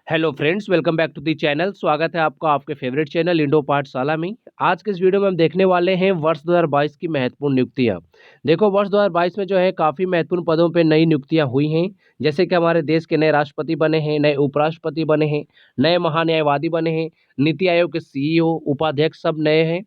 Hello friends, welcome back to the channel. स्वागत है आपका आपके फेवरेट चैनल इंडो पाठशाला में। आज के इस वीडियो में हम देखने वाले हैं वर्ष 2022 की महत्वपूर्ण नियुक्तियां। देखो, वर्ष 2022 में जो है काफ़ी महत्वपूर्ण पदों पे नई नियुक्तियां हुई हैं। जैसे कि हमारे देश के नए राष्ट्रपति बने हैं, नए उपराष्ट्रपति बने हैं, नए महान्यायवादी बने हैं, नीति आयोग के सीईओ, उपाध्यक्ष सब नए हैं।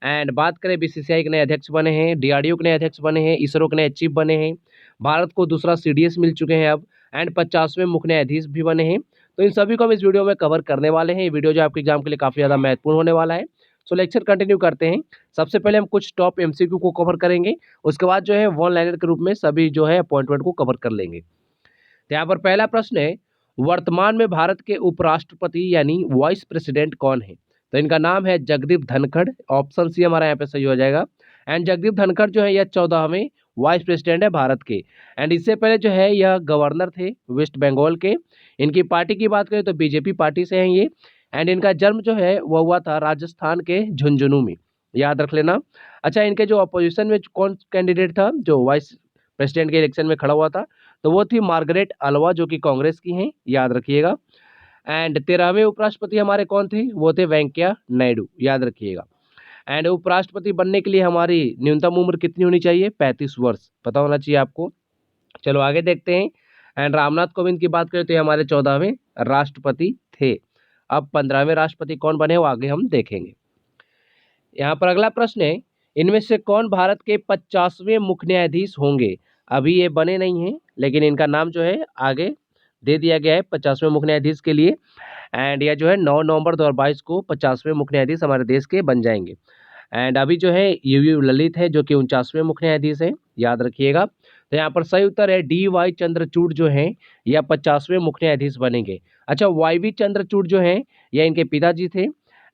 एंड बात करें बीसीसीआई के नए अध्यक्ष बने हैं, डीआरडीओ के नए अध्यक्ष बने हैं, इसरो के नए चीफ बने हैं, भारत को दूसरा सीडीएस मिल चुके हैं अब, एंड 50वें मुख्य न्यायाधीश भी बने हैं। तो इन सभी को हम इस वीडियो में कवर करने वाले हैं। ये वीडियो जो आपके एग्जाम के लिए काफ़ी ज़्यादा महत्वपूर्ण होने वाला है। सो लेक्चर कंटिन्यू करते हैं। सबसे पहले हम कुछ टॉप एमसीक्यू को कवर करेंगे, उसके बाद जो है वन लाइनर के रूप में सभी जो है अपॉइंटमेंट को कवर कर लेंगे। तो यहाँ पर पहला प्रश्न है, वर्तमान में भारत के उपराष्ट्रपति यानी वाइस प्रेसिडेंट कौन है? तो इनका नाम है जगदीप धनखड़। ऑप्शन सी हमारा यहाँ पे सही हो जाएगा। एंड जगदीप धनखड़ जो है यह 14वें वाइस प्रेसिडेंट है भारत के। एंड इससे पहले जो है यह गवर्नर थे वेस्ट बंगाल के। इनकी पार्टी की बात करें तो बीजेपी पार्टी से हैं ये। एंड इनका जन्म जो है वह हुआ था राजस्थान के झुंझुनू में, याद रख लेना। अच्छा, इनके जो अपोजिशन में कौन कैंडिडेट था जो वाइस प्रेसिडेंट के इलेक्शन में खड़ा हुआ था, तो वो थी मार्गरेट अल्वा जो कि कांग्रेस की हैं, याद रखिएगा। एंड 13वें उपराष्ट्रपति हमारे कौन थे? वो थे वेंकैया नायडू, याद रखिएगा। एंड उपराष्ट्रपति बनने के लिए हमारी न्यूनतम उम्र कितनी होनी चाहिए? 35 वर्ष, पता होना चाहिए आपको। चलो आगे देखते हैं। एंड रामनाथ कोविंद की बात करें तो ये हमारे 14वें राष्ट्रपति थे। अब 15वें राष्ट्रपति कौन बने वो आगे हम देखेंगे। यहाँ पर अगला प्रश्न है, इनमें से कौन भारत के 50वें मुख्य न्यायाधीश होंगे? अभी ये बने नहीं हैं, लेकिन इनका नाम जो है आगे दे दिया गया है 50वें मुख्य न्यायाधीश के लिए। एंड यह जो है 9 नवंबर 2022 को 50वें मुख्य न्यायाधीश हमारे देश के बन जाएंगे। एंड अभी जो है यूयू ललित है जो कि 49वें मुख्य न्यायाधीश हैं, याद रखिएगा। तो यहाँ पर सही उत्तर है डी वाई चंद्रचूड़ जो हैं यह 50वें मुख्य न्यायाधीश बनेंगे। अच्छा, वाई वी चंद्रचूड़ जो हैं यह इनके पिताजी थे।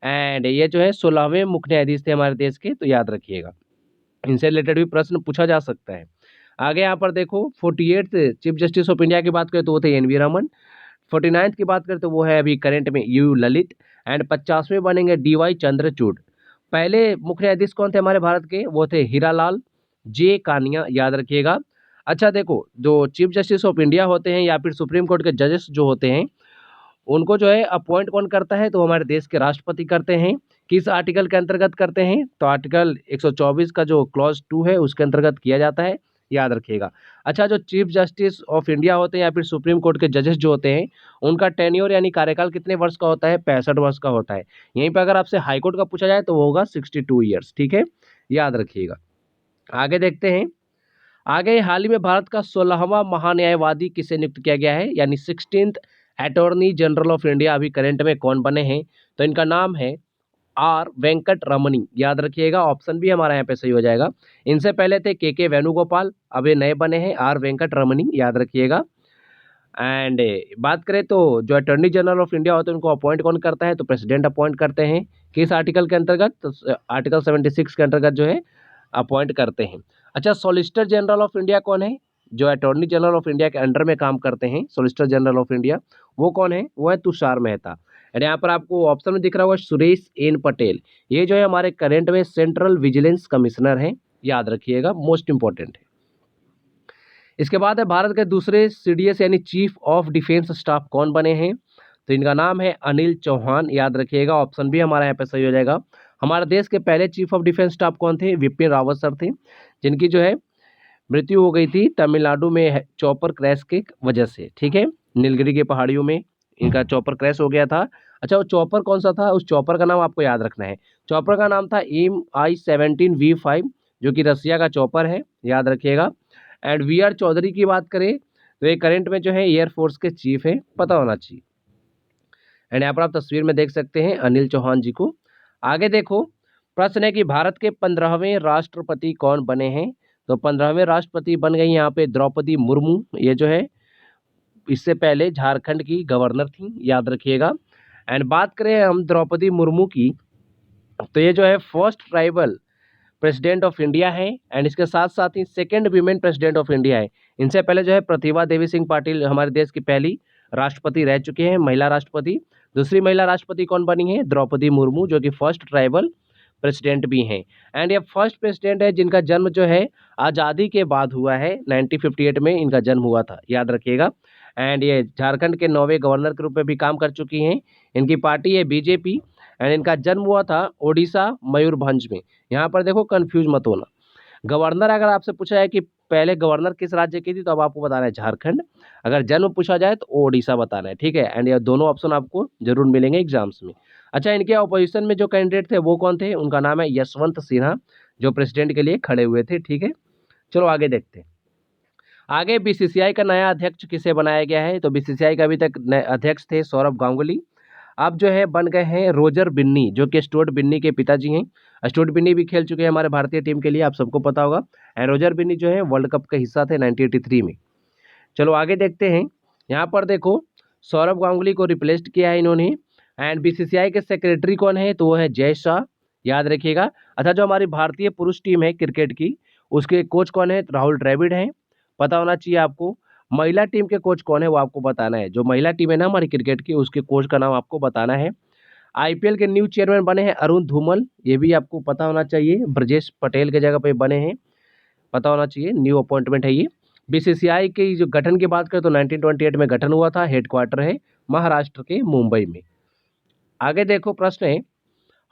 एंड ये जो है 16वें मुख्य न्यायाधीश थे हमारे देश के, तो याद रखिएगा। इनसे रिलेटेड भी प्रश्न पूछा जा सकता है। आगे यहाँ पर देखो, 48th chief justice of India की बात करें तो वो थे एन.वी. रमन। 49th की बात करें तो वो है अभी करंट में यू ललित। एंड 50वें बनेंगे डी वाई चंद्रचूड़। पहले मुख्य न्यायाधीश कौन थे हमारे भारत के? वो थे हीरालाल जे कानिया, याद रखिएगा। अच्छा देखो, जो चीफ जस्टिस ऑफ इंडिया होते हैं या फिर सुप्रीम कोर्ट के जजेस जो होते हैं, उनको जो है अपॉइंट कौन करता है? तो हमारे देश के राष्ट्रपति करते हैं। किस आर्टिकल के अंतर्गत करते हैं? तो आर्टिकल 124 का जो क्लॉज 2 है उसके अंतर्गत किया जाता है, याद रखिएगा। अच्छा, जो चीफ जस्टिस ऑफ इंडिया होते हैं या फिर सुप्रीम कोर्ट के जजेस जो होते हैं, उनका टेन्योर यानी कार्यकाल कितने वर्ष का होता है? 65 वर्ष का होता है। यहीं पर अगर आपसे हाईकोर्ट का पूछा जाए तो वो होगा 62 ईयर्स, ठीक है, याद रखिएगा। आगे देखते हैं। आगे हाल ही में भारत का 16वां महान्यायवादी किसे नियुक्त किया गया है, यानी 16th attorney general of India अभी करंट में कौन बने हैं? तो इनका नाम है आर वेंकट रमनी, याद रखिएगा। ऑप्शन भी हमारा यहाँ पे सही हो जाएगा। इनसे पहले थे के वेणुगोपाल, अब ये नए बने हैं आर वेंकट रमनी, याद रखिएगा। एंड बात करें तो जो अटॉर्नी जनरल ऑफ इंडिया होते हैं उनको अपॉइंट कौन करता है? तो प्रेसिडेंट अपॉइंट करते हैं। किस आर्टिकल के अंतर्गत? तो आर्टिकल 76 के अंतर्गत जो है अपॉइंट करते हैं। अच्छा, सॉलिसिटर जनरल ऑफ इंडिया कौन है? जो अटॉर्नी जनरल ऑफ इंडिया के अंडर में काम करते हैं, सॉलिसिटर जनरल ऑफ इंडिया, वो कौन है? वो है तुषार मेहता। और यहाँ पर आपको ऑप्शन में दिख रहा होगा सुरेश एन पटेल। ये जो है हमारे करंट में सेंट्रल विजिलेंस कमिश्नर हैं, याद रखिएगा, मोस्ट इंपॉर्टेंट है। इसके बाद है भारत के दूसरे सीडीएस यानी चीफ ऑफ डिफेंस स्टाफ कौन बने हैं? तो इनका नाम है अनिल चौहान, याद रखिएगा। ऑप्शन भी हमारा यहाँ पे सही हो जाएगा। हमारे देश के पहले चीफ ऑफ डिफेंस स्टाफ कौन थे? विपिन रावत सर थे, जिनकी जो है मृत्यु हो गई थी तमिलनाडु में चॉपर क्रैश के वजह से, ठीक है। नीलगिरी की पहाड़ियों में इनका चॉपर क्रैश हो गया था। अच्छा, वो चॉपर कौन सा था? उस चॉपर का नाम आपको याद रखना है। चॉपर का नाम था MI-17V5, जो कि रसिया का चॉपर है, याद रखिएगा। एंड वी आर चौधरी की बात करें तो ये करंट में जो है एयरफोर्स के चीफ है, पता होना चाहिए। एंड यहाँ पर आप तस्वीर में देख सकते हैं अनिल चौहान जी को। आगे देखो, प्रश्न है कि भारत के 15वें राष्ट्रपति कौन बने हैं? तो 15वें राष्ट्रपति बन गई यहाँ पे द्रौपदी मुर्मू। ये जो है इससे पहले झारखंड की गवर्नर थी, याद रखिएगा। एंड बात करें हम द्रौपदी मुर्मू की, तो ये जो है first tribal president of India है। एंड इसके साथ साथ ही second women president of India है। इनसे पहले जो है प्रतिभा देवी सिंह पाटिल हमारे देश की पहली राष्ट्रपति रह चुके हैं, महिला राष्ट्रपति। दूसरी महिला राष्ट्रपति कौन बनी है? द्रौपदी मुर्मू, जो कि फर्स्ट ट्राइबल प्रेसिडेंट भी हैं। एंड ये फर्स्ट प्रेसिडेंट है जिनका जन्म जो है आज़ादी के बाद हुआ है, 1958 में इनका जन्म हुआ था, याद रखिएगा। एंड ये झारखंड के 9वें गवर्नर के रूप में भी काम कर चुकी हैं। इनकी पार्टी है बीजेपी एंड इनका जन्म हुआ था ओडिशा मयूरभंज में। यहाँ पर देखो कंफ्यूज मत होना, गवर्नर अगर आपसे पूछा है कि पहले गवर्नर किस राज्य की थी तो अब आपको बताना है झारखंड, अगर जन्म पूछा जाए तो ओडिशा बताना है, ठीक है। एंड ये दोनों ऑप्शन आपको जरूर मिलेंगे एग्जाम्स में। अच्छा, इनके अपोजिशन में जो कैंडिडेट थे वो कौन थे, उनका नाम है यशवंत सिन्हा, जो प्रेसिडेंट के लिए खड़े हुए थे, ठीक है। चलो आगे देखते हैं। आगे बीसीसीआई का नया अध्यक्ष किसे बनाया गया है, तो बीसीसीआई का अभी तक नए अध्यक्ष थे सौरभ गांगुली, अब जो है बन गए हैं रोजर बिन्नी, जो कि स्टुअर्ट बिन्नी के पिताजी हैं। स्टुअर्ट बिन्नी भी खेल चुके हैं हमारे भारतीय टीम के लिए, आप सबको पता होगा। एंड रोजर बिन्नी जो है वर्ल्ड कप का हिस्सा थे 1983 में। चलो आगे देखते हैं। यहाँ पर देखो सौरभ गांगुली को रिप्लेस किया है इन्होंने। एंड बीसीसीआई के सेक्रेटरी कौन है, तो वो है जय शाह, याद रखिएगा। अच्छा, जो हमारी भारतीय पुरुष टीम है क्रिकेट की, उसके कोच कौन है, राहुल द्रविड़ हैं, पता होना चाहिए आपको। महिला टीम के कोच कौन है वो आपको बताना है, जो महिला टीम है ना हमारी क्रिकेट की, उसके कोच का नाम आपको बताना है। आईपीएल के न्यू चेयरमैन बने हैं अरुण धूमल, ये भी आपको पता होना चाहिए, ब्रजेश पटेल के जगह पे बने हैं, पता होना चाहिए, न्यू अपॉइंटमेंट है ये। बीसीसीआई की जो गठन की बात करें तो 1928 में गठन हुआ था, हेडक्वार्टर है महाराष्ट्र के मुंबई में। आगे देखो प्रश्न है,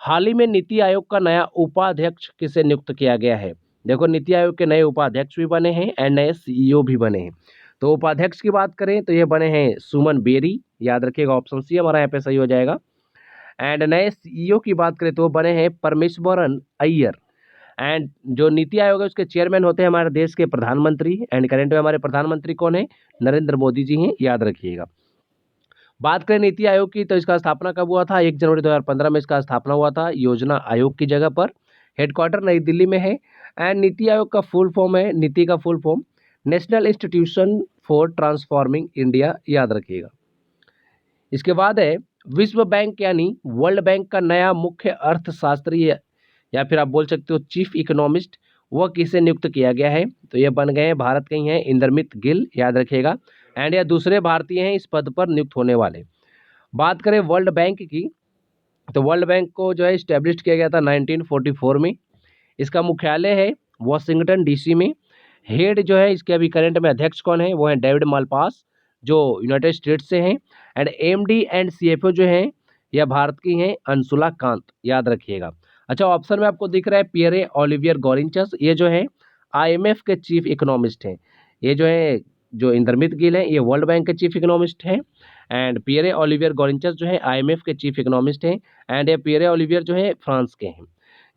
हाल ही में नीति आयोग का नया उपाध्यक्ष किसे नियुक्त किया गया है। देखो नीति आयोग के नए उपाध्यक्ष भी बने हैं एंड नए सीईओ भी बने हैं। तो उपाध्यक्ष की बात करें तो ये बने हैं सुमन बेरी, याद रखिएगा ऑप्शन सी हमारा यहाँ पे सही हो जाएगा। एंड नए सीईओ की बात करें तो बने हैं परमेश्वरन अय्यर। एंड जो नीति आयोग है उसके चेयरमैन होते हैं हमारे देश के प्रधानमंत्री। एंड करंट में हमारे प्रधानमंत्री कौन है, नरेंद्र मोदी जी हैं, याद रखिएगा। बात करें नीति आयोग की तो इसका स्थापना कब हुआ था, 1 जनवरी 2015 में इसका स्थापना हुआ था योजना आयोग की जगह पर। हेडक्वार्टर नई दिल्ली में है। एंड नीति आयोग का फुल फॉर्म है, नीति का full form national institution for transforming India, याद रखिएगा। इसके बाद है विश्व बैंक यानी वर्ल्ड बैंक का नया मुख्य अर्थशास्त्री या फिर आप बोल सकते हो चीफ इकोनॉमिस्ट, वह किसे नियुक्त किया गया है, तो ये बन गए हैं भारत के ही हैं इंद्रमित गिल, याद रखिएगा। एंड यह दूसरे भारतीय हैं इस पद पर नियुक्त होने वाले। बात करें वर्ल्ड बैंक की तो वर्ल्ड बैंक को जो है इस्टेब्लिश किया गया था 1944 में। इसका मुख्यालय है वॉशिंगटन डीसी में। हेड जो है इसके अभी करंट में अध्यक्ष कौन है, वो है डेविड मालपास, जो यूनाइटेड स्टेट्स से हैं। एंड एमडी एंड सीएफओ जो हैं यह भारत की हैं अंशुला कांत, याद रखिएगा। अच्छा, ऑप्शन में आपको दिख रहा है पियरे ओलिवियर गॉरिंचस, ये जो है आईएमएफ के चीफ इकोनॉमिस्ट हैं। ये जो है जो इंद्रमित गिल है ये वर्ल्ड बैंक के चीफ इकोनॉमिस्ट हैं। एंड पियरे ओलिवियर गॉरिंचस जो है आईएमएफ के चीफ इकोनॉमिस्ट हैं। एंड ये पियरे ओलिवियर जो है फ्रांस के हैं।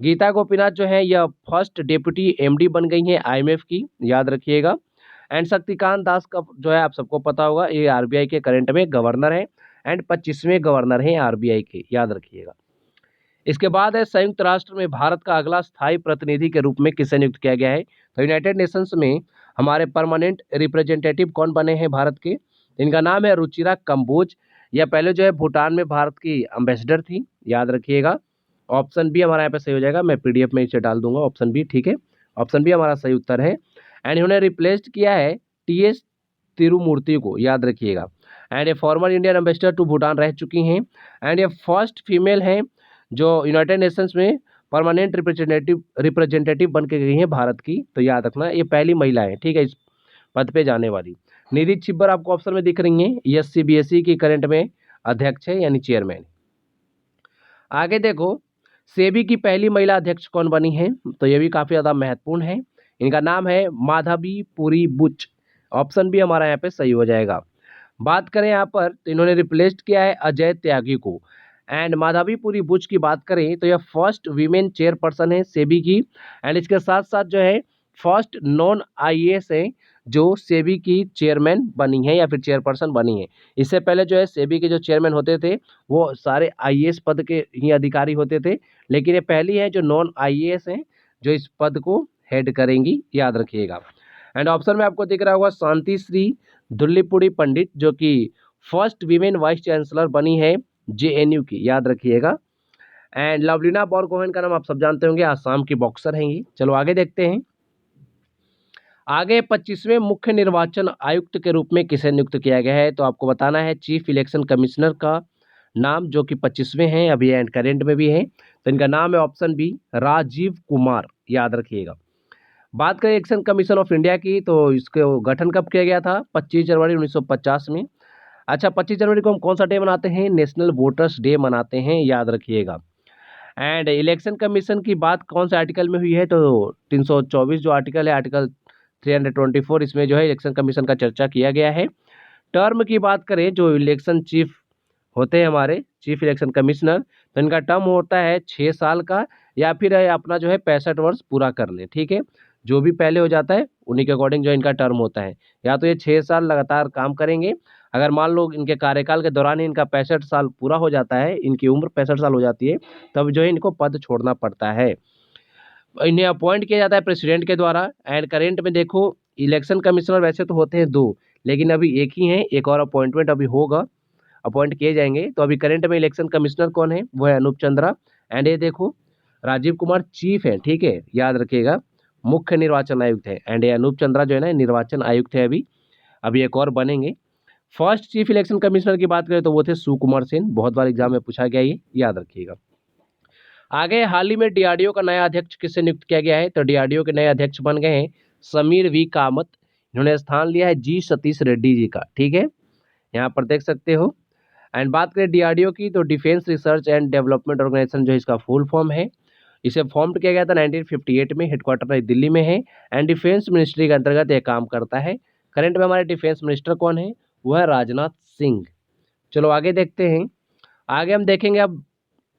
गीता गोपीनाथ जो है यह फर्स्ट डेप्यूटी एमडी बन गई हैं आईएमएफ की, याद रखिएगा। एंड शक्तिकांत दास का जो है आप सबको पता होगा, ये आरबीआई के करंट में गवर्नर हैं एंड 25वें गवर्नर हैं आरबीआई के, याद रखिएगा। इसके बाद है संयुक्त राष्ट्र में भारत का अगला स्थायी प्रतिनिधि के रूप में किसे नियुक्त किया गया है, तो यूनाइटेड नेशंस में हमारे परमानेंट रिप्रेजेंटेटिव कौन बने हैं भारत के, इनका नाम है रुचिरा कंबोज। यह पहले जो है भूटान में भारत की एम्बेसडर थी, याद रखिएगा। ऑप्शन बी हमारा यहाँ पे सही हो जाएगा, मैं पीडीएफ में इसे डाल दूंगा, ऑप्शन बी, ठीक है। ऑप्शन बी हमारा सही उत्तर है। एंड इन्होंने रिप्लेस्ड किया है टीएस तिरुमूर्ति को, याद रखिएगा। एंड ये former Indian ambassador to Bhutan रह चुकी हैं। एंड ये फर्स्ट फीमेल हैं जो यूनाइटेड नेशंस में परमानेंट रिप्रेजेंटेटिव बन के गई हैं भारत की, तो याद रखना ये पहली महिला है, ठीक है, इस पद पे जाने वाली। निधि छिब्बर आपको ऑप्शन में दिख रही हैं, ये सीबीएसई की करंट में अध्यक्ष है यानी चेयरमैन। आगे देखो सेबी की पहली महिला अध्यक्ष कौन बनी है, तो ये भी काफ़ी ज़्यादा महत्वपूर्ण है। इनका नाम है माधवी पुरी बुच, ऑप्शन भी हमारा यहाँ पे सही हो जाएगा। बात करें यहाँ पर तो इन्होंने रिप्लेस्ड किया है अजय त्यागी को। एंड माधवी पुरी बुच की बात करें तो यह फर्स्ट वीमेन चेयरपर्सन है सेबी की। एंड इसके साथ साथ जो है फर्स्ट नॉन आईएएस है जो सेबी की चेयरमैन बनी है या फिर चेयरपर्सन बनी है। इससे पहले जो है सेबी के जो चेयरमैन होते थे वो सारे आईएएस पद के ही अधिकारी होते थे, लेकिन ये पहली है जो नॉन आईएएस हैं जो इस पद को हेड करेंगी, याद रखिएगा। एंड ऑप्शन में आपको दिख रहा होगा शांति श्री दुल्लीपुड़ी पंडित, जो कि फर्स्ट वीमेन वाइस चांसलर बनी है जेएनयू की, याद रखिएगा। एंड लवलीना बोरगोहेन का नाम आप सब जानते होंगे, आसाम की बॉक्सर हैं ये। चलो आगे देखते हैं। आगे 25वें मुख्य निर्वाचन आयुक्त के रूप में किसे नियुक्त किया गया है, तो आपको बताना है चीफ इलेक्शन कमिश्नर का नाम, जो कि 25वें हैं अभी एंड करेंट में भी हैं। तो इनका नाम है ऑप्शन बी राजीव कुमार, याद रखिएगा। बात करें इलेक्शन कमीशन ऑफ इंडिया की, तो इसको गठन कब किया गया था? 25 जनवरी 1950 में। अच्छा, 25 जनवरी को हम कौन सा डे मनाते हैं? नेशनल वोटर्स डे मनाते हैं, याद रखिएगा। एंड इलेक्शन कमीशन की बात कौन से आर्टिकल में हुई है? तो 324 जो आर्टिकल है, आर्टिकल 324, इसमें जो है इलेक्शन कमीशन का चर्चा किया गया है। टर्म की बात करें, जो इलेक्शन चीफ होते हैं हमारे चीफ इलेक्शन कमिश्नर, तो इनका टर्म होता है 6 साल का, या फिर अपना जो है 65 वर्ष पूरा कर ले, ठीक है। जो भी पहले हो जाता है उन्हीं के अकॉर्डिंग जो इनका टर्म होता है। या तो ये 6 साल लगातार काम करेंगे, अगर मान लो इनके कार्यकाल के दौरान ही इनका 65 साल पूरा हो जाता है, इनकी उम्र 65 साल हो जाती है, तब जो है इनको पद छोड़ना पड़ता है। इन्हें अपॉइंट किया जाता है प्रेसिडेंट के द्वारा। एंड करेंट में देखो, इलेक्शन कमिश्नर वैसे तो होते हैं 2, लेकिन अभी एक ही है, एक और अपॉइंटमेंट अभी होगा, अपॉइंट किए जाएंगे। तो अभी करंट में इलेक्शन कमिश्नर कौन है? वो है अनूप चंद्रा। एंड ये देखो, राजीव कुमार चीफ है, ठीक है, याद रखिएगा, मुख्य निर्वाचन आयुक्त है। एंड ये अनूप चंद्रा जो है ना, निर्वाचन आयुक्त है। अभी अभी एक और बनेंगे। फर्स्ट चीफ इलेक्शन कमिश्नर की बात करें तो वो थे सुकुमार सेन, बहुत बार एग्जाम में पूछा गया, ये याद रखिएगा। आगे हाल ही में डीआरडीओ का नया अध्यक्ष किससे नियुक्त किया गया है? तो डीआरडीओ के नए अध्यक्ष बन गए हैं समीर वी कामत। इन्होंने स्थान लिया है जी सतीश रेड्डी जी का, ठीक है, यहाँ पर देख सकते हो। एंड बात करें डीआरडीओ की, तो defence research and development organisation जो इसका फुल फॉर्म है। इसे फॉर्म किया गया था 1958 में, हेडक्वार्टर नई दिल्ली में है। एंड डिफेंस मिनिस्ट्री के अंतर्गत यह काम करता है। करंट में हमारे डिफेंस मिनिस्टर कौन है? वह है राजनाथ सिंह। चलो आगे देखते हैं। आगे हम देखेंगे अब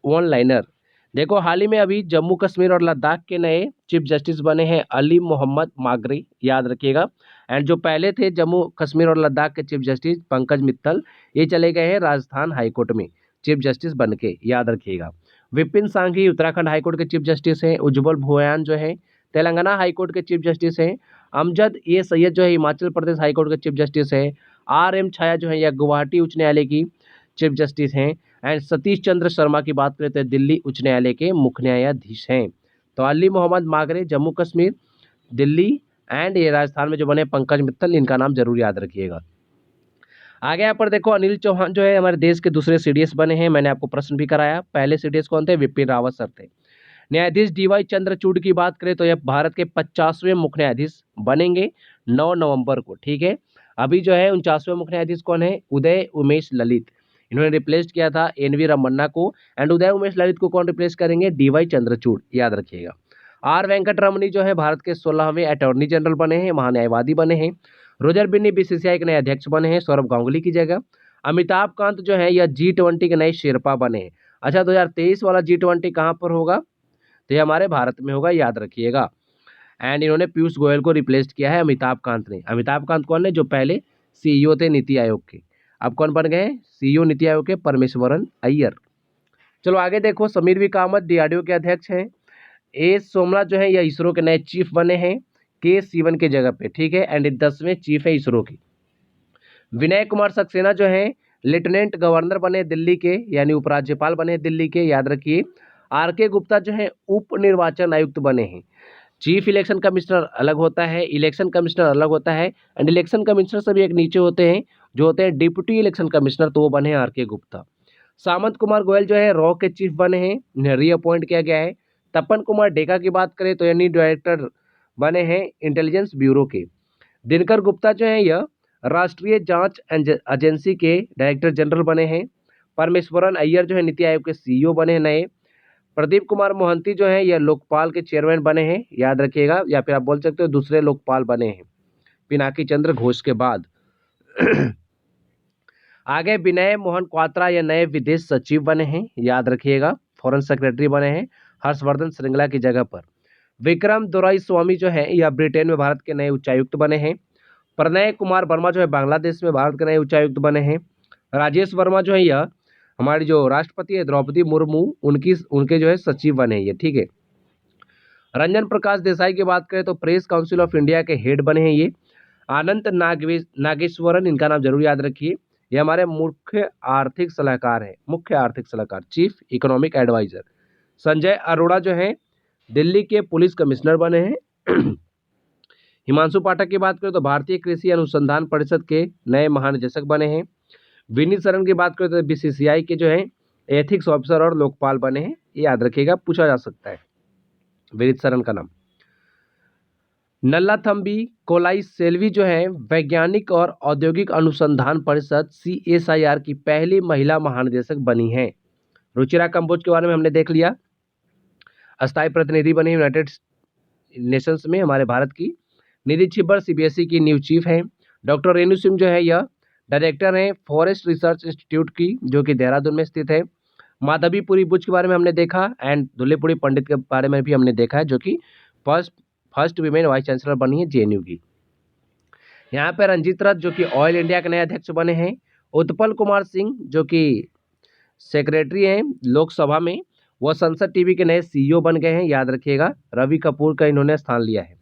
वन लाइनर। देखो, हाल ही में अभी जम्मू कश्मीर और लद्दाख के नए चीफ जस्टिस बने हैं अली मोहम्मद मागरी, याद रखिएगा। एंड जो पहले थे जम्मू कश्मीर और लद्दाख के चीफ जस्टिस पंकज मित्तल, ये चले गए हैं राजस्थान हाईकोर्ट में चीफ जस्टिस बन के, याद रखिएगा। विपिन सांघी उत्तराखंड हाईकोर्ट के चीफ जस्टिस हैं। उज्जवल भुयान जो है तेलंगाना हाईकोर्ट के चीफ जस्टिस हैं। अमजद ए सैयद जो है हिमाचल प्रदेश हाईकोर्ट के चीफ जस्टिस है। आर एम छाया जो है यह गुवाहाटी उच्च न्यायालय की चीफ जस्टिस हैं। एंड सतीश चंद्र शर्मा की बात करें तो दिल्ली उच्च न्यायालय के मुख्य न्यायाधीश हैं। तो अली मोहम्मद मागरे जम्मू कश्मीर, दिल्ली, एंड ये राजस्थान में जो बने पंकज मित्तल, इनका नाम जरूर याद रखिएगा। आगे यहाँ पर देखो, अनिल चौहान जो है हमारे देश के दूसरे सीडीएस बने हैं। मैंने आपको प्रश्न भी कराया, पहले सीडीएस कौन थे? विपिन रावत सर थे। न्यायाधीश डीवाई चंद्रचूड़ की बात करें तो यह भारत के 50वें मुख्य न्यायाधीश बनेंगे 9 नवंबर को, ठीक है। अभी जो है 49वें मुख्य न्यायाधीश कौन है? उदय उमेश ललित। इन्होंने रिप्लेस किया था एनवी रमन्ना को। एंड उदय उमेश ललित को कौन रिप्लेस करेंगे? डीवाई चंद्रचूड़, याद रखिएगा। आर वेंकट रमनी जो है भारत के 16वें अटॉर्नी जनरल बने हैं, महान्यायवादी बने हैं। रोजर बिन्नी बीसीसीआई के नए अध्यक्ष बने हैं सौरभ गांगुली की जगह। अमिताभ कांत जो है यह G20 के नए शेरपा बने हैं। अच्छा, 2023 वाला G20 कहाँ पर होगा? तो ये हमारे भारत में होगा, याद रखिएगा। एंड इन्होंने पीयूष गोयल को रिप्लेस किया है अमिताभ कांत ने। अमिताभ कांत कौन है? जो पहले सीईओ थे नीति आयोग के, अब कौन बन गए? सीईओ नीति आयोग के परमेश्वरन अय्यर। चलो आगे देखो, समीर वी कामत डीआरडीओ के अध्यक्ष हैं। ए सोमनाथ जो है यह इसरो के नए चीफ बने हैं के सीवन के जगह पे, ठीक है। एंड 10वें चीफ है इसरो की। विनय कुमार सक्सेना जो है लेफ्टिनेंट गवर्नर बने दिल्ली के, यानी उपराज्यपाल बने दिल्ली के, याद रखिए। आर के गुप्ता जो है उप निर्वाचन आयुक्त बने हैं। चीफ इलेक्शन कमिश्नर अलग होता है, इलेक्शन कमिश्नर अलग होता है। एंड इलेक्शन कमिश्नर से भी एक नीचे होते हैं जो होते हैं डिप्टी इलेक्शन कमिश्नर, तो वो बने हैं आर के गुप्ता। सामंत कुमार गोयल जो है रॉ के चीफ बने हैं, इन्हें रीअपॉइंट किया गया है। तपन कुमार डेका की बात करें तो यानी डायरेक्टर बने हैं इंटेलिजेंस ब्यूरो के। दिनकर गुप्ता जो है यह राष्ट्रीय जांच एजेंसी के डायरेक्टर जनरल बने हैं। परमेश्वरन अय्यर जो है नीति आयोग के सीईओ बने हैं नए। प्रदीप कुमार मोहंती जो है यह लोकपाल के चेयरमैन बने हैं, याद रखिएगा, या फिर आप बोल सकते हो दूसरे लोकपाल बने हैं पिनाकी चंद्र घोष के बाद। आगे विनय मोहन क्वात्रा ये नए विदेश सचिव बने हैं, याद रखिएगा, फॉरेन सेक्रेटरी बने हैं हर्षवर्धन श्रृंगला की जगह पर। विक्रम दोराई स्वामी जो है यह ब्रिटेन में भारत के नए उच्चायुक्त बने हैं। प्रणय कुमार वर्मा जो है बांग्लादेश में भारत के नए उच्चायुक्त बने हैं। राजेश वर्मा जो है यह हमारी जो राष्ट्रपति है द्रौपदी मुर्मू उनके जो है सचिव बने ये, ठीक है। रंजन प्रकाश देसाई की बात करें तो प्रेस काउंसिल ऑफ इंडिया के हेड बने हैं ये। आनंद नागेश्वरन, इनका नाम जरूर याद रखिए, ये हमारे मुख्य आर्थिक सलाहकार है, मुख्य आर्थिक सलाहकार, chief economic adviser. Sanjay Arora जो है दिल्ली के पुलिस कमिश्नर बने हैं। हिमांशु पाठक की बात करें तो भारतीय कृषि अनुसंधान परिषद के नए महानिदेशक बने हैं। विनीत सरन की बात करें तो बीसीसीआई के जो है एथिक्स ऑफिसर और लोकपाल बने हैं, ये याद रखिएगा, पूछा जा सकता है विनीत सरन का नाम। नल्लाथम्बी कोलाई सेल्वी जो है वैज्ञानिक और औद्योगिक अनुसंधान परिषद CSIR की पहली महिला महानिदेशक बनी हैं। रुचिरा कंबोज के बारे में हमने देख लिया, अस्थायी प्रतिनिधि बनी यूनाइटेड नेशंस में हमारे भारत की। निधि छिब्बर CBSE की न्यू चीफ हैं। डॉक्टर रेणु सिंह जो है यह डायरेक्टर हैं फॉरेस्ट रिसर्च इंस्टीट्यूट की, जो कि देहरादून में स्थित है। माधवीपुरी बुच के बारे में हमने देखा एंड दुल्लेपुरी पंडित के बारे में भी हमने देखा है, जो कि फर्स्ट वीमेन वाइस चांसलर बनी है JNU की। यहाँ पे रंजीत रथ जो कि ऑयल इंडिया के नए अध्यक्ष बने हैं। उत्पल कुमार सिंह जो कि सेक्रेटरी हैं लोकसभा में, वह संसद टीवी के नए CEO बन गए हैं, याद रखिएगा। रवि कपूर का इन्होंने स्थान लिया है।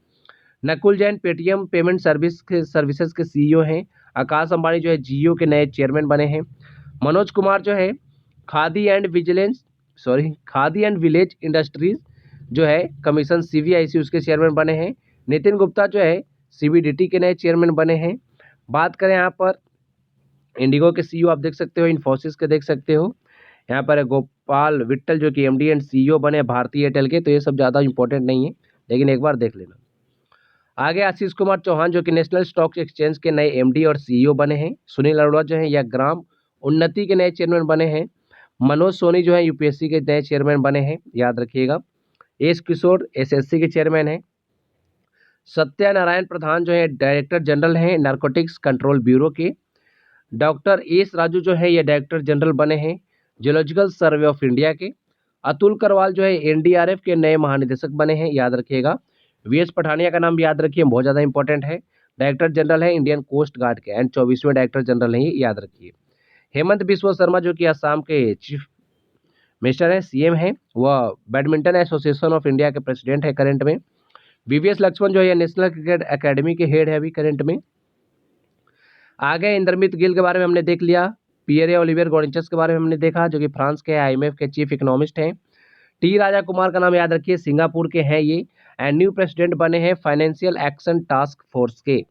Nakul Jain Paytm payment services के CEO हैं। आकाश अंबानी जो है Jio के नए चेयरमैन बने हैं। मनोज कुमार जो है खादी एंड विलेज इंडस्ट्रीज जो है कमीशन CVIC उसके चेयरमैन बने हैं। नितिन गुप्ता जो है CBDT के नए चेयरमैन बने हैं। बात करें यहाँ पर इंडिगो के CEO आप देख सकते हो, इन्फोसिस के देख सकते हो। यहाँ पर गोपाल विट्टल जो कि MD एंड CEO बने भारतीय एयरटेल के। तो ये सब ज़्यादा इंपॉर्टेंट नहीं है, लेकिन एक बार देख लेना। आगे आशीष कुमार चौहान जो कि नेशनल स्टॉक एक्सचेंज के नए MD और CEO बने हैं। सुनील अरोड़ा जो है यह ग्राम उन्नति के नए चेयरमैन बने हैं। मनोज सोनी जो है UPSC के नए चेयरमैन बने हैं, याद रखिएगा। एस किशोर SSC के चेयरमैन हैं। सत्यानारायण प्रधान जो है डायरेक्टर जनरल हैं नारकोटिक्स कंट्रोल ब्यूरो के। डॉक्टर एस राजू जो है ये डायरेक्टर जनरल बने हैं जियोलॉजिकल सर्वे ऑफ इंडिया के। अतुल करवाल जो है NDRF के नए महानिदेशक बने हैं, याद रखिएगा। VS पठानिया का नाम याद रखिए, बहुत ज़्यादा इंपॉर्टेंट है। डायरेक्टर जनरल है इंडियन कोस्ट गार्ड के एंड 24वें डायरेक्टर जनरल हैं, ये याद रखिए। हेमंत बिस्व शर्मा जो कि असम के चीफ मिनिस्टर हैं, CM हैं, वह बैडमिंटन एसोसिएशन ऑफ इंडिया के प्रेसिडेंट है करंट में। VVS लक्ष्मण जो है नेशनल क्रिकेट एकेडमी के हेड है अभी करंट में। आगे इंद्रमित गिल के बारे में हमने देख लिया। पियरे ओलिवियर गॉर्निचस के बारे में हमने देखा, जो कि फ्रांस के IMF के चीफ इकोनॉमिस्ट हैं। T राजा कुमार का नाम याद रखिए, सिंगापुर के हैं ये एंड न्यू प्रेसिडेंट बने हैं फाइनेंशियल एक्शन टास्क फोर्स के।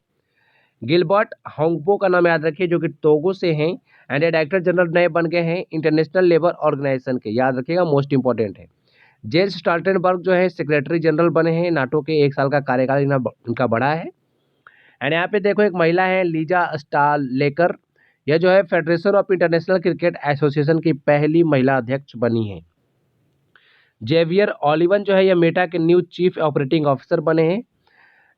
गिलबर्ट होंगपो का नाम याद रखिए, जो कि टोगो से हैं एंड डायरेक्टर जनरल नए बन गए हैं इंटरनेशनल लेबर ऑर्गेनाइजेशन के, याद रखिएगा, मोस्ट इंपॉर्टेंट है। जेन्स स्टॉल्टेनबर्ग जो है सेक्रेटरी जनरल बने हैं नाटो के, 1 साल का कार्यकाल इनका बढ़ा है। एंड यहाँ पे देखो एक महिला है लीजा स्टालेकर, यह जो है federation of international cricket association की पहली महिला अध्यक्ष बनी है। जेवियर ओलिवन जो है यह मेटा के न्यू चीफ ऑपरेटिंग ऑफिसर बने हैं।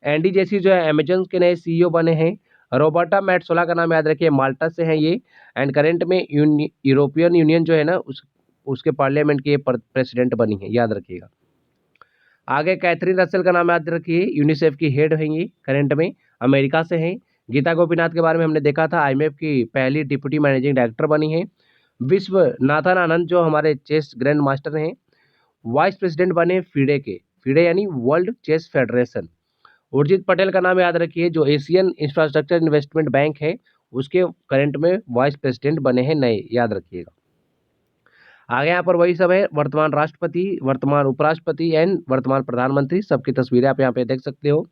एंडी जेसी जो है अमेजन के नए CEO बने हैं। रोबर्टा मैट्सोला का नाम याद रखिए, माल्टा से हैं ये एंड करंट में यूरोपियन यूनियन जो है ना उसके पार्लियामेंट की प्रेसिडेंट बनी है, याद रखिएगा। आगे कैथरीन रसेल का नाम याद रखिए, यूनिसेफ की हेड हैं ये, करंट में अमेरिका से हैं। गीता गोपीनाथ के बारे में हमने देखा था, IMF की पहली डिप्टी मैनेजिंग डायरेक्टर बनी है। विश्वनाथन आनंद जो हमारे चेस ग्रैंड मास्टर हैं, वाइस प्रेसिडेंट बने FIDE के, FIDE यानी world chess federation. Urjit Patel का नाम याद रखिए, जो एशियन इंफ्रास्ट्रक्चर इन्वेस्टमेंट बैंक है उसके करंट में वाइस प्रेसिडेंट बने हैं नए, याद रखिएगा। आगे यहाँ पर वही सब है, वर्तमान राष्ट्रपति, वर्तमान उपराष्ट्रपति एंड वर्तमान प्रधानमंत्री, सबकी तस्वीरें आप यहाँ पे देख सकते हो।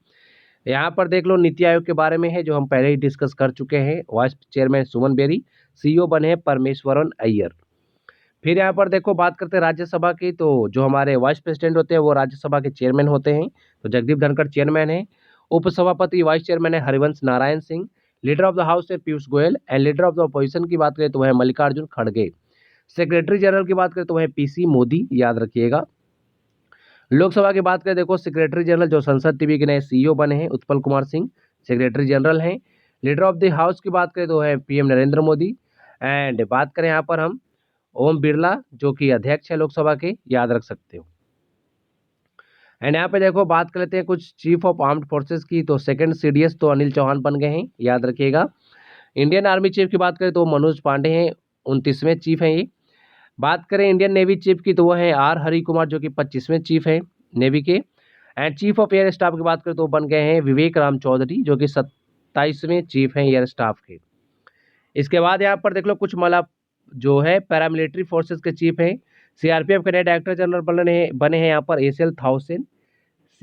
यहाँ पर देख लो नीति आयोग के बारे में है, जो हम पहले ही डिस्कस कर चुके हैं। वाइस चेयरमैन सुमन बेरी, CEO बने हैं परमेश्वरन अय्यर। फिर यहाँ पर देखो बात करते हैं राज्यसभा की, तो जो हमारे वाइस प्रेसिडेंट होते हैं वो राज्यसभा के चेयरमैन होते हैं। तो जगदीप धनखड़ चेयरमैन है। उपसभापति वाइस चेयरमैन है Harivansh Narayan Singh. Leader of the house है Piyush Goyal and leader of the opposition की बात करें तो वह मल्लिकार्जुन खड़गे। सेक्रेटरी जनरल की बात करें तो वह PC मोदी, याद रखिएगा। लोकसभा की बात करें, देखो सेक्रेटरी जनरल जो संसद टीवी के नए CEO बने हैं उत्पल कुमार सिंह, सेक्रेटरी जनरल हैं। लीडर ऑफ द हाउस की बात करें तो है PM नरेंद्र मोदी एंड बात करें यहाँ पर हम ओम बिरला जो कि अध्यक्ष है लोकसभा के, याद रख सकते हो। एंड यहाँ पे देखो बात कर लेते हैं कुछ चीफ ऑफ आर्म्ड फोर्सेस की, तो सेकंड CDS तो अनिल चौहान बन गए हैं, याद रखिएगा। इंडियन आर्मी चीफ की बात करें तो मनोज पांडे हैं, 29वें चीफ हैं ये। बात करें इंडियन नेवी चीफ की तो वो है R हरि कुमार जो कि 25वें चीफ हैं नेवी के। And chief of air staff की बात करें तो बन गए हैं विवेक राम चौधरी जो कि 27वें चीफ हैं एयर स्टाफ के। इसके बाद यहाँ पर देख लो कुछ मतलब जो है पैरामिलिट्री फोर्सेस के चीफ हैं। CRPF के नए डायरेक्टर जनरल बने हैं यहाँ पर ACL थाउसेंड।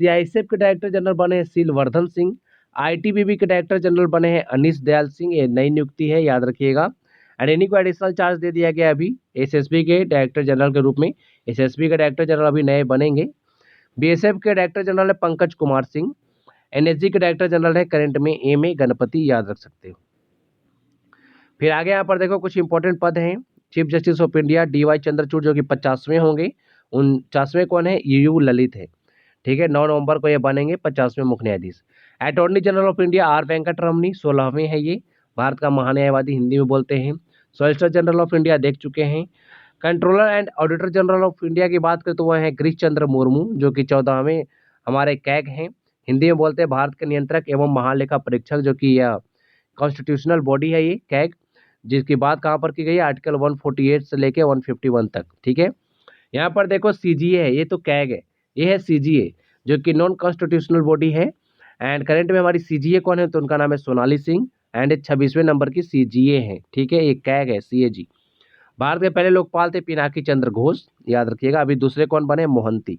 CISF के डायरेक्टर जनरल बने हैं सीलवर्धन सिंह। ITBP के डायरेक्टर जनरल बने हैं अनीश दयाल सिंह, ये नई नियुक्ति है, याद रखिएगा। एंड इन्हीं को एडिशनल चार्ज दे दिया गया अभी SSB के डायरेक्टर जनरल के रूप में। SSB के डायरेक्टर जनरल अभी नए बनेंगे। BSF के डायरेक्टर जनरल है पंकज कुमार सिंह एनएसजी के डायरेक्टर जनरल है करंट में एम ए गणपति, याद रख सकते हो। फिर आगे यहाँ पर देखो कुछ इंपॉर्टेंट पद हैं। Chief justice of India DY Chandrachud जो कि 50वें होंगे। 49वें कौन है? यू ललित है। ठीक है, 9 नवंबर को ये बनेंगे 50वें मुख्य न्यायाधीश। Attorney general of India R Venkataramani 16वें है ये, भारत का महान्यायवादी हिंदी में बोलते हैं। सॉलिसिटर जनरल ऑफ इंडिया देख चुके हैं। Controller and auditor general of India की बात करें तो वह है गिरीश चंद्र मुर्मू जो कि 14वें हमारे कैग हैं, हिंदी में बोलते हैं भारत के नियंत्रक एवं महालेखा परीक्षक, जो कि यह कॉन्स्टिट्यूशनल बॉडी है ये कैग, जिसकी बात कहाँ पर की गई है? आर्टिकल 148 से लेके 151 तक। ठीक है, यहाँ पर देखो सीजीए है, ये तो कैग है, ये है सीजीए जो कि नॉन कॉन्स्टिट्यूशनल बॉडी है। एंड करंट में हमारी सीजीए कौन है? तो उनका नाम है सोनाली सिंह एंड 26वें नंबर की सीजीए है। ठीक है, ये कैग है सीएजी। भारत के पहले लोकपाल थे पिनाकी चंद्र घोष, याद रखिएगा। अभी दूसरे कौन बने? मोहंती।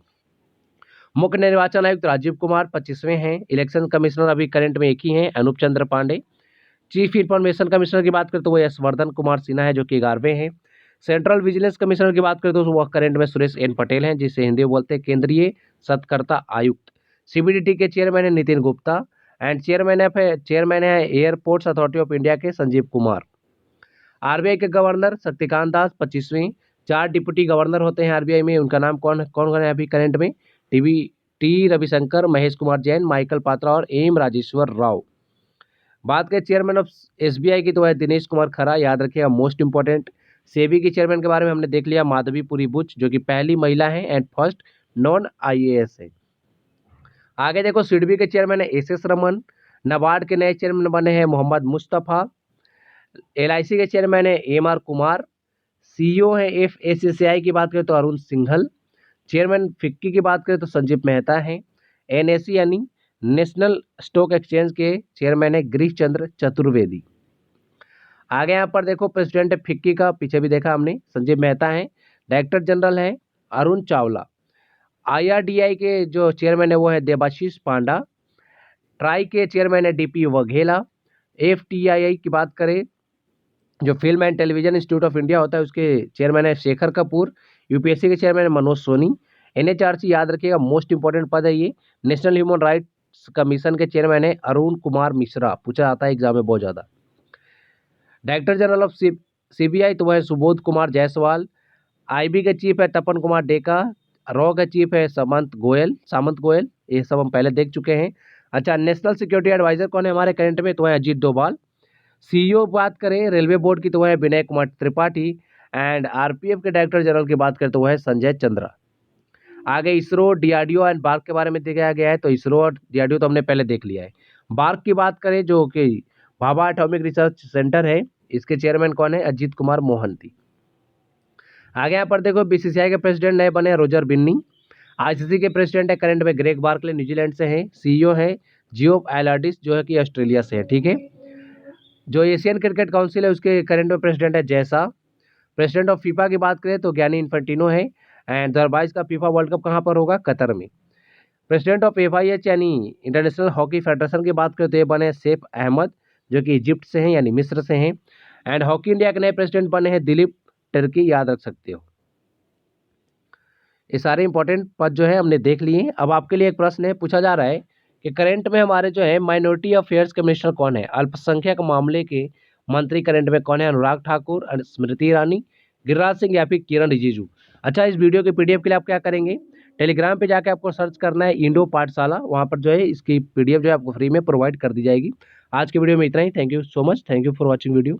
मुख्य निर्वाचन आयुक्त राजीव कुमार 25वें हैं। इलेक्शन कमिश्नर अभी करंट में एक ही हैं, अनूप चंद्र पांडे। चीफ इंफॉर्मेशन कमिश्नर की बात करें तो वो यशवर्धन कुमार सिन्हा है जो कि 11वें हैं। सेंट्रल विजिलेंस कमिश्नर की बात करें तो वह करंट में सुरेश एन पटेल हैं, जिसे हिंदी में बोलते हैं केंद्रीय सतर्कता आयुक्त। सीबीडीटी के चेयरमैन है नितिन गुप्ता एंड चेयरमैन है एयरपोर्ट्स अथॉरिटी ऑफ इंडिया के संजीव कुमार। आरबीआई के governor Shaktikanta Das 25वें। 4 deputy governor होते हैं आरबीआई में, उनका नाम कौन कौन है अभी करंट में? टी रविशंकर, महेश कुमार जैन, माइकल पात्रा और एम राजेश्वर राव। बात करें चेयरमैन ऑफ एसबीआई की तो है दिनेश कुमार खरा, याद रखिएगा, मोस्ट इंपॉर्टेंट। सेबी के चेयरमैन के बारे में हमने देख लिया, माधवीपुरी बुच जो कि पहली महिला है एंड फर्स्ट नॉन आईएएस है। आगे देखो सिडबी के चेयरमैन है एसएस रमन। नाबार्ड के नए चेयरमैन बने हैं मोहम्मद मुस्तफ़ा। एलआईसी के चेयरमैन है एमआर कुमार। सीईओ है एफएससीआई की बात करें तो अरुण सिंघल। चेयरमैन फिक्की की बात करें तो संजीव मेहता है। एनएसई यानी नेशनल स्टॉक एक्सचेंज के चेयरमैन है गिरीश चंद्र चतुर्वेदी। आगे यहाँ पर देखो प्रेसिडेंट है फिक्की का, पीछे भी देखा हमने, संजीव मेहता है। डायरेक्टर जनरल है अरुण चावला। आईआरडीआई के जो चेयरमैन है वो है देबाशीष पांडा। ट्राई के चेयरमैन है डीपी वघेला। एफटीआई की बात करें जो film and television institute of India होता है उसके चेयरमैन है शेखर कपूर। यूपीएससी के चेयरमैन है मनोज सोनी। एनएचआरसी याद रखिएगा, मोस्ट इंपॉर्टेंट पद है ये। नेशनल ह्यूमन राइट्स कमीशन के चेयरमैन है अरुण कुमार मिश्रा, पूछा जाता है एग्जाम में बहुत ज़्यादा। डायरेक्टर जनरल ऑफ सीबीआई तो वह है सुबोध कुमार जायसवाल। आईबी के चीफ है तपन कुमार डेका। रॉ का चीफ है सामंत गोयल, ये सब हम पहले देख चुके हैं। अच्छा, नेशनल सिक्योरिटी एडवाइजर कौन है हमारे करंट में? तो है अजीत डोभाल। सीईओ बात करें रेलवे बोर्ड की तो वह है विनय कुमार त्रिपाठी एंड आरपीएफ के डायरेक्टर जनरल की बात करें तो वह है संजय चंद्रा। आगे इसरो, डीआरडीओ एंड बार्क के बारे में दिखाया गया है, तो इसरो और डीआरडीओ तो हमने पहले देख लिया है। बार्क की बात करें जो कि भाभा एटॉमिक रिसर्च सेंटर है, इसके चेयरमैन कौन है? अजीत कुमार मोहंती। आगे यहाँ पर देखो बीसीसीआई के प्रेसिडेंट नए बने रोजर बिन्नी। आईसीसी के प्रेसिडेंट है करंट में ग्रेग बार्कले, न्यूजीलैंड से हैं। सीईओ है जियोफ एलार्डिस जो है कि ऑस्ट्रेलिया से है। ठीक है, जो एशियन क्रिकेट काउंसिल है उसके करंट में प्रेसिडेंट है जैसा। प्रेसिडेंट ऑफ फीफा की बात करें तो ज्ञानी इन्फेंटिनो है एंड 2022 का फीफा वर्ल्ड कप कहाँ पर होगा? कतर में। प्रेसिडेंट ऑफ एफआईएच यानी इंटरनेशनल हॉकी फेडरेशन की बात करें तो ये बने सैफ अहमद जो कि इजिप्ट से हैं यानी मिस्र से हैं। एंड हॉकी इंडिया के नए प्रेसिडेंट बने हैं दिलीप टर्की, याद रख सकते हो। ये सारे इंपॉर्टेंट पद जो है हमने देख लिए। अब आपके लिए एक प्रश्न है, पूछा जा रहा है कि करंट में हमारे जो है माइनॉरिटी अफेयर्स कमिश्नर कौन है? अल्पसंख्यक मामले के मंत्री करंट में कौन है? अनुराग ठाकुर, स्मृति ईरानी, गिरिराज सिंह या फिर किरण रिजिजू। अच्छा, इस वीडियो के पीडीएफ के लिए आप क्या करेंगे? टेलीग्राम पे जाके आपको सर्च करना है इंडो पाठशाला, वहाँ पर जो है इसकी पीडीएफ जो है आपको फ्री में प्रोवाइड कर दी जाएगी। आज के वीडियो में इतना ही। Thank you so much, thank you for watching video.